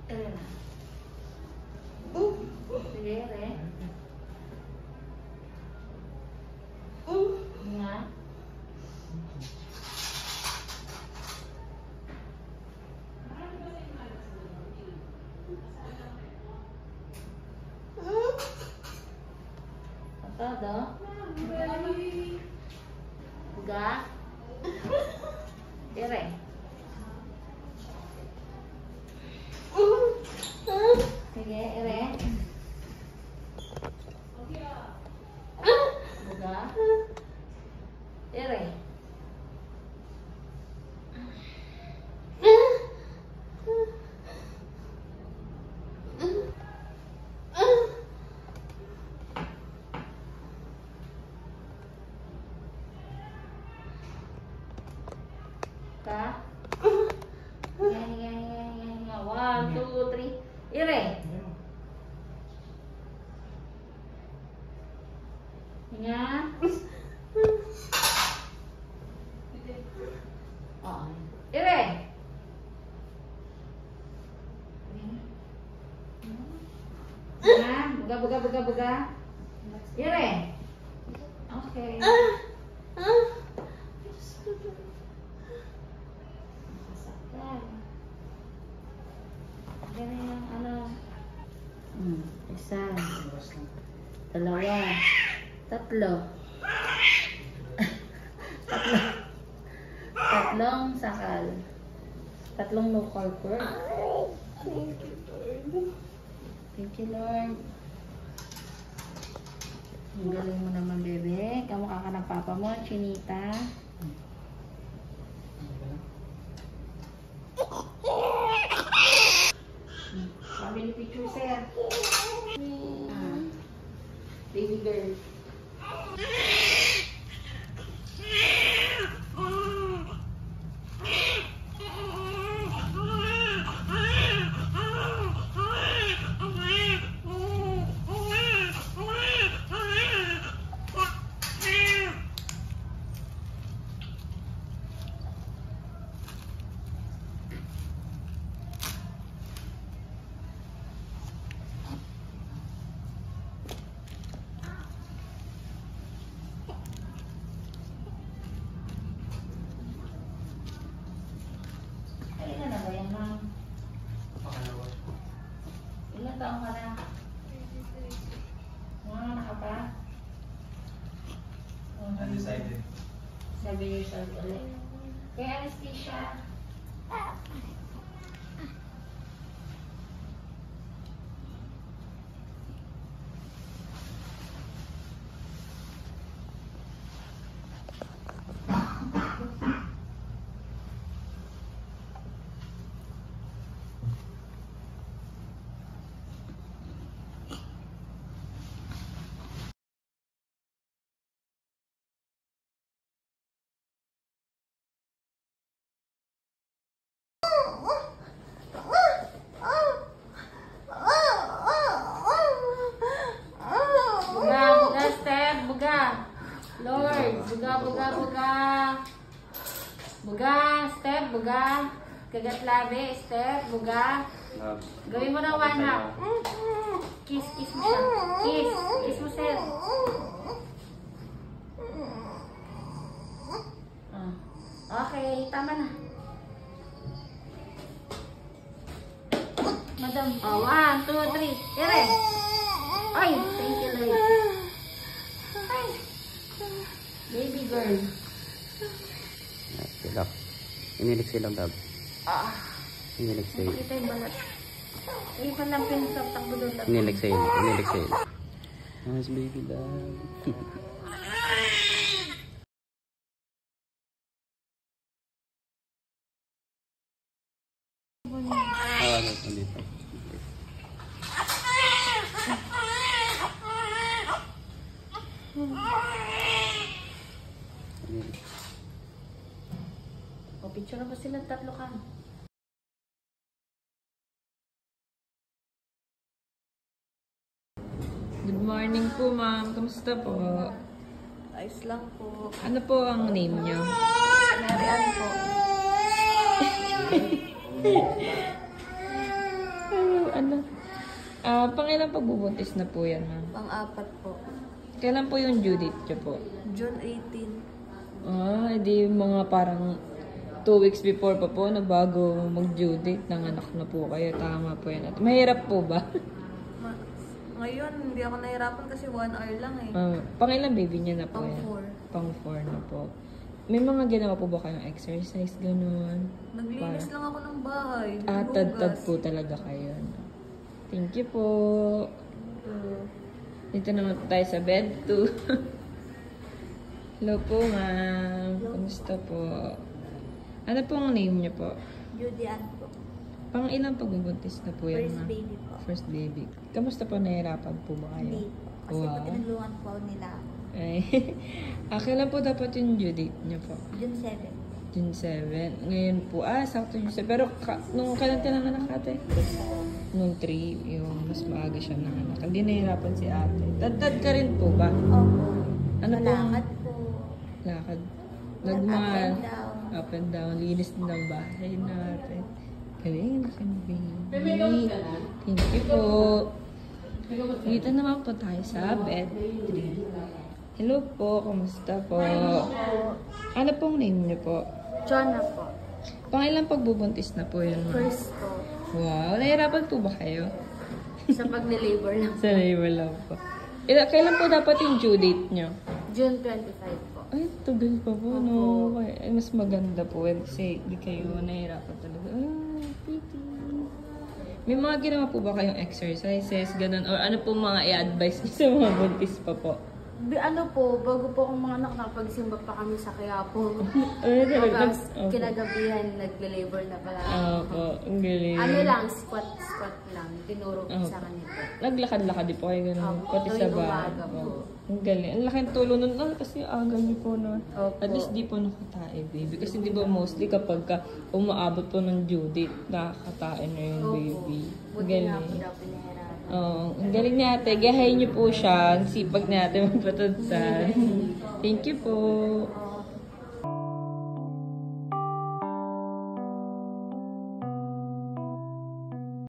Ere na. Sige, ere. Nga. Todo. Buga. Ere. Sige, ere. Buga. Ere. Ka. Hinga. 1, 2, 3. Ire. Hinga. Oh. Ire. Hinga. Buga. Ire. Okay. Ganyan yung ano. Isa. Dalawa. Tatlo. Tatlong sakal. Tatlong local cord. Thank you, Lord. Thank you, Lord. Ang galing mo naman, bebe. Kamukha ka ng papa mo, Chinita. Family picture, sir. Baby girl. Ilan na ba yan, ma'am? Ilan taong ka na? Mga ka pa? Undecided. 7 years old ulit. Kaya anesthesia. Buga, step, buga. Lord, buga. Buga, step, buga. Kagat labi, step, buga. Gawin mo na 1 half. Kiss mo siya. Kiss mo, sir. Okay, tama na. Madam. 1, 2, 3. Ere. Ay, thank you, Lord. Ay. Baby girl. Silap. Inilik silap, Dab. Inilik silap. Nakita yung balat. Ipan lang pinagtakbo doon. Inilik silap. Nice baby, Dab. Dito. O, picture na ba silang tatlo ka? Good morning po, ma'am. Kamusta po? Ayos lang po. Ano po ang name niyo? Mary Ann po. Pangilang pagbubuntis na po yan, ma'am? Pang-apat po. Kailan po yung due date niyo po? June 18. Edi mga parang 2 weeks before pa po na bago mag-due date ng anak na po kayo. Tama po yan. At mahirap po ba? Ngayon, hindi ako nahirapan kasi 1 hour lang eh. Pangilang baby niya na po yan? Pang 4. Pang 4 na po. May mga ginawa po ba kayong exercise, gano'n? Naglinis lang ako ng bahay. Tad-tad po talaga kayo. Thank you po. Dito naman po tayo sa bed 2. Hello po, ma'am. Kumusta po? Ano pong name niyo po? Judy Ann po. Pang ilang pagbubuntis na po yan, First ma'am? baby po. First baby. Kamusta po? Nahirapan po ba kayo? Hindi po. Kasi po tinulungan po nila ako. Ay, kailan po dapat yung due date niyo po? June 7. June 7. Ngayon po, sakto June 7. Pero nung kailan ka nanganak ate? Nung 3, yung mas maaga siya nanganak. Hindi nahirapan si ate. Tad-tad ka rin po ba? Opo. Ano po? Malakad po. Lakad. Up and down. Up and down. Linis din ng bahay natin. Galing na kang baby. Thank you po. Dito naman po tayo sa bed 3. Hello po. Kumusta po? Ano pong name niyo po? Jonah po. Pangilang pagbubuntis na po yun, ma'am? First po. Wow. Nahirapan po ba kayo? Sa pag-labor lang. Sa labor lang po. Kailan po dapat yung due date niyo? June 25 po. Ay, tagal pa po, no? Ay, mas maganda po. Kasi di kayo nahirapan talaga. Pretty. May mga ginawa po ba kayong exercises, ganun? Or ano po mga i-advise niyo sa mga buntis pa po? Ano po, bago po akong mga anak, nakapagsimba pa kami sa Quiapo. Ay, Tapos, opo. kinagabihan, nagle-labor na pala. Opo, ang galing. Ano lang, squat lang. Tinuro ko sa kanila. Naglakad-lakad din po kayo ganun. Opo, Pati sa tuwing bahay. umaga po. Ang galing. Ang laking tulong nun. Kasi aga niyo po nun. Opo. At least di po nakatae, baby. Kasi di ba mostly kapag umaabot po ng due date, nakakatae na yung baby. Ang Buti nga po galing. daw pinahirapan. Oo, ang galing niya ate. Gahay niyo po siya. Ang sipag natin magpatudsan. Thank you po.